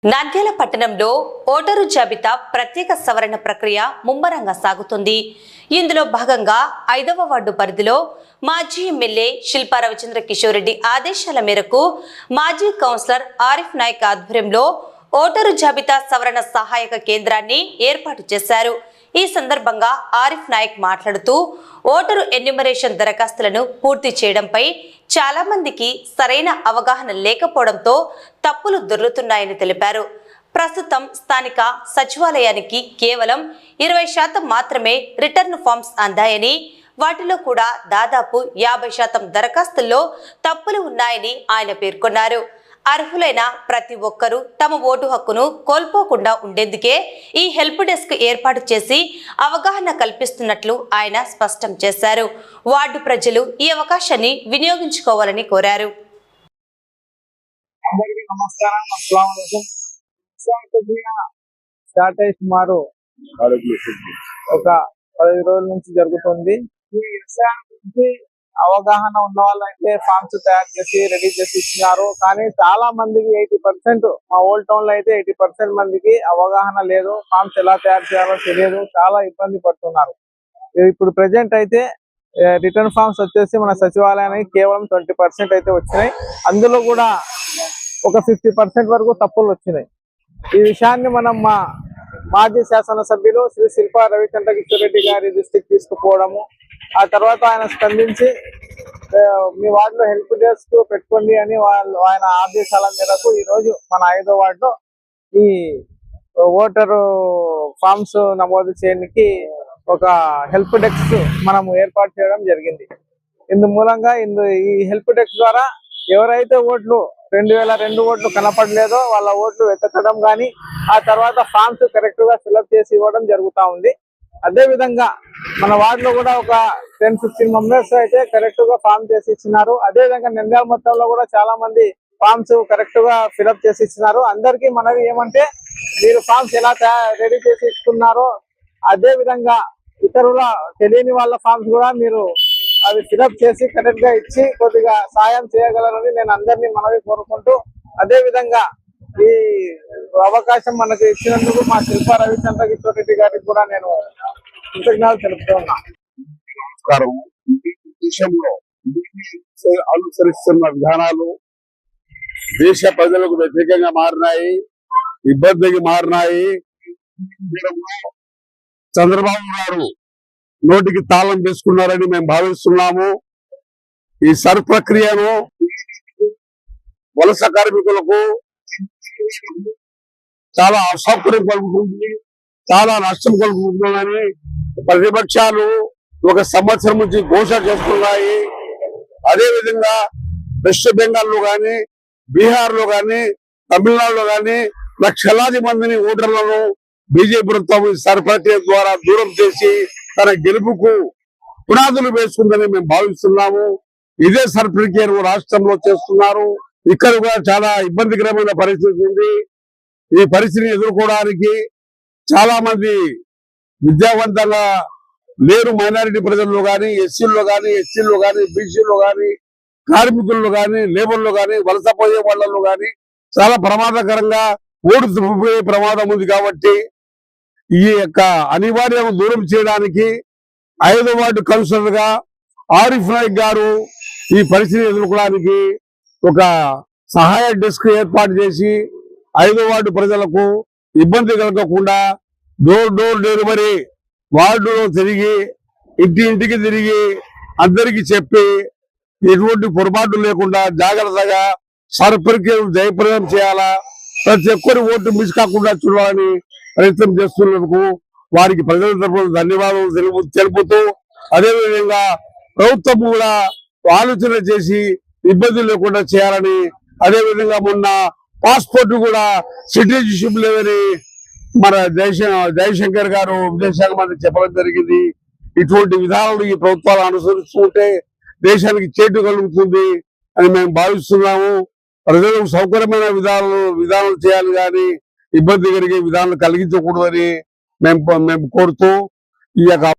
నంద్యాల పట్టణంలో ఓటరు జాబితా ప్రత్యేక సవరణ ప్రక్రియ ముమ్మరంగా సాగుతుంది. ఇందులో భాగంగా 5వ వార్డు పరిధిలో మాజీ ఎమ్మెల్యే శిల్పా రవిచంద్ర కిషోర్ రెడ్డి ఆదేశాల మేరకు మాజీ కౌన్సిలర్ ఆరిఫ్ నాయక్ ఆధ్వర్యంలో ఓటరు జాబితా సవరణ సహాయక కేంద్రాన్ని ఏర్పాటు చేశారు. ఈ సందర్భంగా ఆరిఫ్ నాయక్ మాట్లాడుతూ ఓటరు ఎన్యూమరేషన్ దరఖాస్తులను పూర్తి చేయడంపై చాలా మందికి సరైన అవగాహన లేకపోవడంతో తప్పులు దొర్లుతున్నాయని తెలిపారు. ప్రస్తుతం స్థానిక సచివాలయానికి కేవలం 20% మాత్రమే రిటర్న్ ఫామ్స్ అందాయని, వాటిలో కూడా దాదాపు 50% దరఖాస్తుల్లో తప్పులు ఉన్నాయని ఆయన పేర్కొన్నారు. అర్హులైన ప్రతి ఒక్కరూ తమ ఓటు హక్కును కోల్పోకుండా ఉండేందుకే ఈ హెల్ప్ డెస్క్ ఏర్పాటు చేసి అవగాహన కల్పిస్తున్నట్లు ఆయన స్పష్టం చేశారు. వార్డు ప్రజలు ఈ అవకాశాన్ని వినియోగించుకోవాలని కోరారు. సుమారు ఒక 10 రోజుల నుంచి జరుగుతుంది. ఈ అవగాహన ఉన్న వాళ్ళైతే ఫామ్స్ తయారు చేసి రెడీ చేసి ఇచ్చినారు. కానీ చాలా మందికి 80%, మా ఓల్డ్ టౌన్ లో అయితే 80% మందికి అవగాహన లేదు. ఫామ్స్ ఎలా తయారు చేయాలో తెలియదు, చాలా ఇబ్బంది పడుతున్నారు. ఇప్పుడు ప్రెసెంట్ అయితే రిటర్న్ ఫామ్స్ వచ్చేసి మన సచివాలయానికి కేవలం 20% అయితే వచ్చినాయి. అందులో కూడా ఒక 50% వరకు తప్పులు వచ్చినాయి. ఈ విషయాన్ని మనం మా మాజీ శాసనసభ్యులు శ్రీ శిల్పా రవిచంద్ర కిషోర్ రెడ్డి గారి దృష్టికి తీసుకుపోవడము, ఆ తర్వాత ఆయన స్పందించి మీ వార్డులో హెల్ప్ డెస్క్ పెట్టుకోండి అని ఆయన ఆదేశాల మేరకు ఈ రోజు మన 5వ వార్డులో ఈ ఓటరు ఫామ్స్ నమోదు చేయడానికి ఒక హెల్ప్ డెస్క్ మనము ఏర్పాటు చేయడం జరిగింది. ఇందు మూలంగా ఈ హెల్ప్ డెస్క్ ద్వారా ఎవరైతే ఓట్లు 2002 ఓట్లు కనపడలేదో వాళ్ళ ఓట్లు వెతకడం కానీ, ఆ తర్వాత ఫామ్స్ కరెక్ట్ గా ఫిల్అప్ చేసి ఇవ్వడం జరుగుతూ ఉంది. అదే విధంగా మన వార్డులో కూడా ఒక 10-15 మెంబర్స్ అయితే కరెక్ట్ గా ఫామ్ చేసి ఇచ్చినారు. అదే విధంగా నంద్యాల మొత్తంలో కూడా చాలా మంది ఫామ్స్ కరెక్ట్ గా ఫిల్అప్ చేసి ఇచ్చినారు. అందరికీ మనవి ఏమంటే, మీరు ఫామ్స్ ఎలా రెడీ చేసి ఇస్తున్నారో అదే విధంగా ఇతరుల తెలియని వాళ్ళ ఫామ్స్ కూడా మీరు అవి ఫిల్అప్ చేసి కరెక్ట్ గా ఇచ్చి కొద్దిగా సాయం చేయగలరని నేను అందరినీ మనవి కోరుకుంటూ, అదే విధంగా ఈ అవకాశం మనకు ఇచ్చినందుకు మా శిల్పా రవిచంద్ర కిషోర్ రెడ్డి గారికి కూడా నేను కృతజ్ఞతలు తెలుపుతూ ఉన్నా. దేశంలో అనుసరిస్తున్న విధానాలు దేశ ప్రజలకు వ్యతిరేకంగా మారినాయి, ఇబ్బందికి మారినాయి. చంద్రబాబు గారు నోటికి తాళం వేసుకున్నారని మేము భావిస్తున్నాము. ఈ సర్ ప్రక్రియను వలస కార్మికులకు చాలా అసౌకర్యం కలుగుతుంది, చాలా నష్టం కలుగుతుందని ప్రతిపక్షాలు 1 సంవత్సరం నుంచి ఘోషణ చేస్తున్నాయి. అదేవిధంగా వెస్ట్ బెంగాల్ లో కానీ, బీహార్ లో కానీ, తమిళనాడులో కానీ లక్షలాది మందిని ఓటర్లను బీజేపీ ప్రభుత్వం సర్ ప్రక్రియ ద్వారా దూరం చేసి తన గెలుపుకు పునాదులు వేసుకుందని మేము భావిస్తున్నాము. ఇదే సర్ ప్రక్రియను రాష్ట్రంలో చేస్తున్నారు. ఇక్కడ కూడా చాలా ఇబ్బందికరమైన పరిస్థితి ఉంది. ఈ పరిస్థితిని ఎదుర్కోవడానికి చాలా మంది విద్యావంతంగా లేరు. మైనారిటీ ప్రజల్లో కానీ, ఎస్సీల్లో కానీ, ఎస్టీల్లో కానీ, బీసీల్లో కానీ, కార్మికుల్లో కానీ, లేబర్లో కానీ, వలసపోయే వాళ్ళలో కానీ చాలా ప్రమాదకరంగా ఓటు తప్పిపోయే ప్రమాదం ఉంది. కాబట్టి ఈ యొక్క అనివార్యతను దూరం చేయడానికి 5వ వార్డు కౌన్సిలర్ గా ఆరిఫ్ నాయక్ గారు ఈ పరిస్థితిని ఎదుర్కోవడానికి ఒక సహాయ డెస్క్ ఏర్పాటు చేసి 5వ వార్డు ప్రజలకు ఇబ్బంది కలగకుండా డోర్ డెలివరీ వార్డులో తిరిగి ఇంటింటికి తిరిగి అందరికీ చెప్పి ఎటువంటి పొరపాటు లేకుండా జాగ్రత్తగా సర్ ప్రక్రియను జయప్రదం చేయాలా, ప్రతి ఒక్కరి ఓటు మిస్ కాకుండా చూడాలని ప్రయత్నం చేస్తున్నందుకు వారికి ప్రజల తరఫున ధన్యవాదాలు తెలుపుతూ, అదేవిధంగా ప్రభుత్వం కూడా ఆలోచన చేసి ఇబ్బందులు లేకుండా చేయాలని, అదేవిధంగా మొన్న పాస్పోర్ట్ కూడా సిటిజన్షిప్ లేదని మన జయశంకర్ గారు విదేశాంగ మంత్రి చెప్పడం జరిగింది. ఇటువంటి విధానాలు ఈ ప్రభుత్వాలు అనుసరిస్తుంటే దేశానికి చేటు కలుగుతుంది అని మేము భావిస్తున్నాము. ప్రజలకు సౌకర్యమైన విధానాలు చేయాలి కానీ ఇబ్బంది కలిగే విధానాలు కలిగించకూడదని మేము కోరుతూ ఈ యొక్క